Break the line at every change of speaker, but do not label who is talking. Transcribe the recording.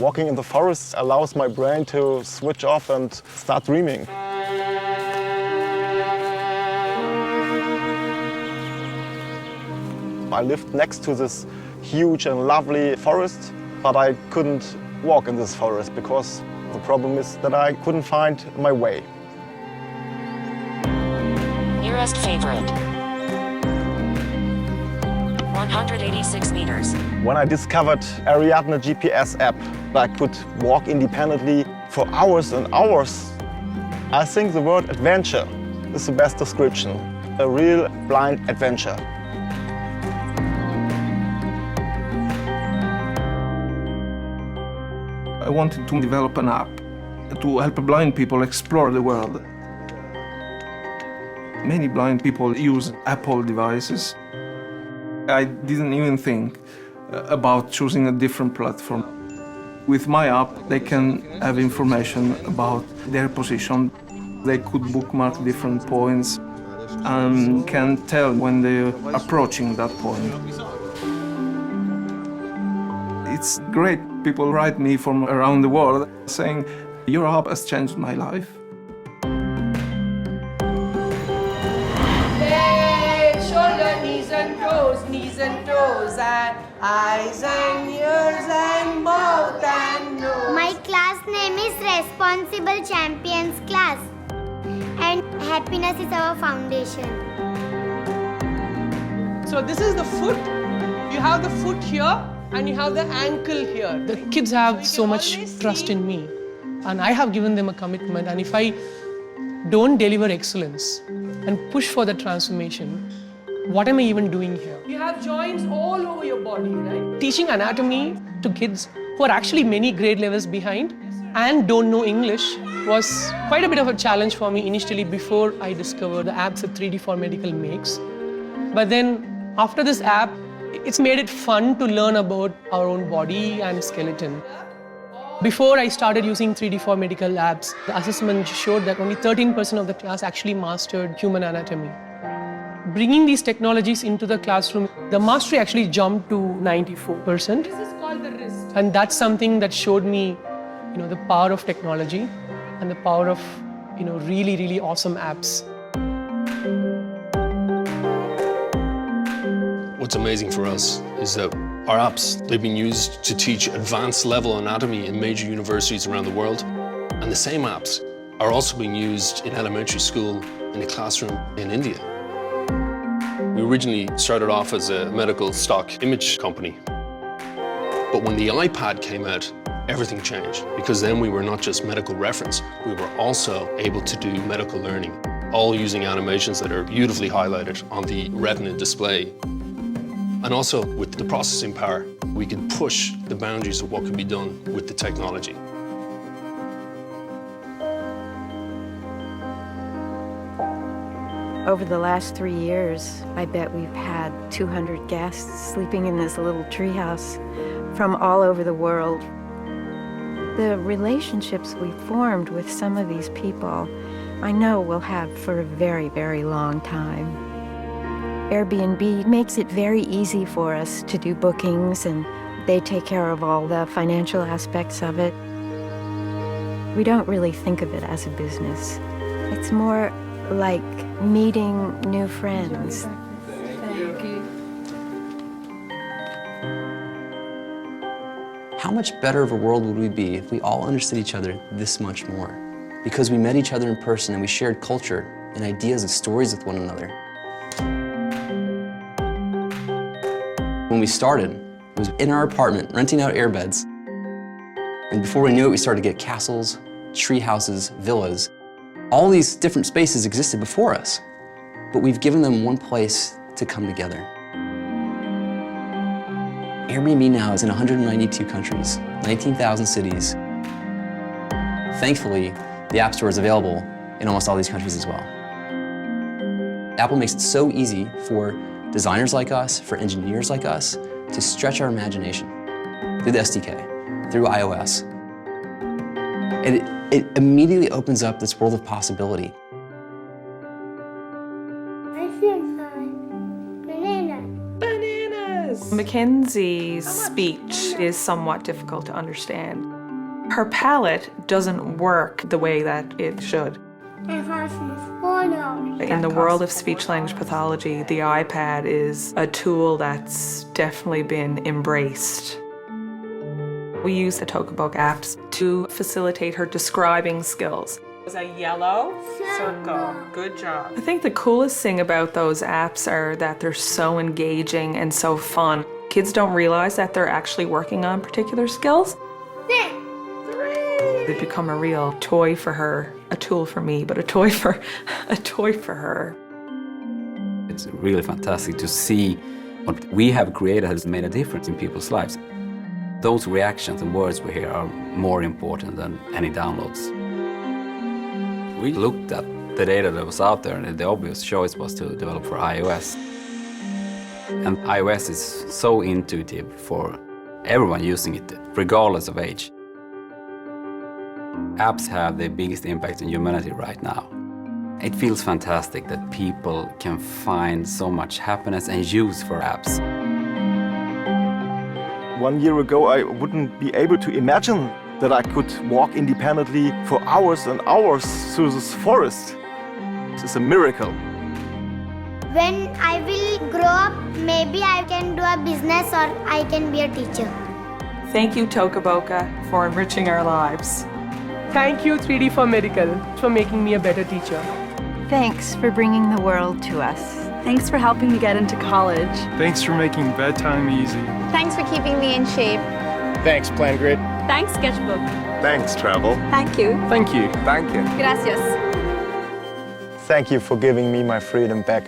Walking in the forest allows my brain to switch off and start dreaming. I lived next to this huge and lovely forest, but I couldn't walk in this forest because the problem is that I couldn't find my way.
Nearest favorite. 186 meters.
When I discovered Ariadne GPS app, I could walk independently for hours and hours. I think the word adventure is the best description. A real blind adventure.
I wanted to develop an app to help blind people explore the world. Many blind people use Apple devices. I didn't even think about choosing a different platform. With my app, they can have information about their position. They could bookmark different points and can tell when they're approaching that point. It's great. People write me from around the world saying, "Your app has changed my life."
Legs, shoulder, knees and toes, and eyes and ears and mouth and nose.
My class name is Responsible Champions Class, and happiness is our foundation.
So this is the foot. You have the foot here and you have the ankle here. The kids have so much trust in me, and I have given them a commitment, and if I don't deliver excellence and push for the transformation, what am I even doing here? You have joints all over your body, right? Teaching anatomy to kids who are actually many grade levels behind and don't know English was quite a bit of a challenge for me initially before I discovered the apps that 3D4Medical makes. But then after this app, it's made it fun to learn about our own body and skeleton. Before I started using 3D4Medical apps, the assessment showed that only 13% of the class actually mastered human anatomy. Bringing these technologies into the classroom, the mastery actually jumped to 94%. This is called the wrist. And that's something that showed me, the power of technology and the power of, really, really awesome apps.
What's amazing for us is that our apps, they've been used to teach advanced level anatomy in major universities around the world. And the same apps are also being used in elementary school, in a classroom in India. We originally started off as a medical stock image company. But when the iPad came out, everything changed, because then we were not just medical reference, we were also able to do medical learning, all using animations that are beautifully highlighted on the retina display. And also, with the processing power, we can push the boundaries of what can be done with the technology.
Over the last 3 years, I bet we've had 200 guests sleeping in this little treehouse from all over the world. The relationships we formed with some of these people, I know we'll have for a very, very long time. Airbnb makes it very easy for us to do bookings, and they take care of all the financial aspects of it. We don't really think of it as a business. It's more like meeting new friends.
Thank you.
How much better of a world would we be if we all understood each other this much more? Because we met each other in person and we shared culture and ideas and stories with one another. When we started, it was in our apartment, renting out airbeds. And before we knew it, we started to get castles, tree houses, villas. All these different spaces existed before us, but we've given them one place to come together. Airbnb now is in 192 countries, 19,000 cities. Thankfully, the App Store is available in almost all these countries as well. Apple makes it so easy for designers like us, for engineers like us, to stretch our imagination through the SDK, through iOS. And it immediately opens up this world of possibility.
Mackenzie's speech is somewhat difficult to understand. Her palette doesn't work the way that it should. In the world of speech-language pathology, the iPad is a tool that's definitely been embraced. We use the Tokabook apps to facilitate her describing skills. Was a yellow circle. Good job. I think the coolest thing about those apps are that they're so engaging and so fun. Kids don't realize that they're actually working on particular skills. They become a real toy for her, a tool for me, but a toy for her.
It's really fantastic to see what we have created has made a difference in people's lives. Those reactions and words we hear are more important than any downloads. We looked at the data that was out there, and the obvious choice was to develop for iOS. And iOS is so intuitive for everyone using it, regardless of age. Apps have the biggest impact on humanity right now. It feels fantastic that people can find so much happiness and use for apps.
1 year ago, I wouldn't be able to imagine that I could walk independently for hours and hours through this forest. This is a miracle.
When I will grow up, maybe I can do a business or I can be a teacher.
Thank you, Tokaboka, for enriching our lives.
Thank you, 3D for Medical, for making me a better teacher.
Thanks for bringing the world to us.
Thanks for helping me get into college.
Thanks for making bedtime easy.
Thanks for keeping me in shape.
Thanks, PlanGrid.
Thanks, Sketchbook.
Thanks, Travel.
Thank you.
Thank you.
Thank you.
Gracias.
Thank you for giving me my freedom back.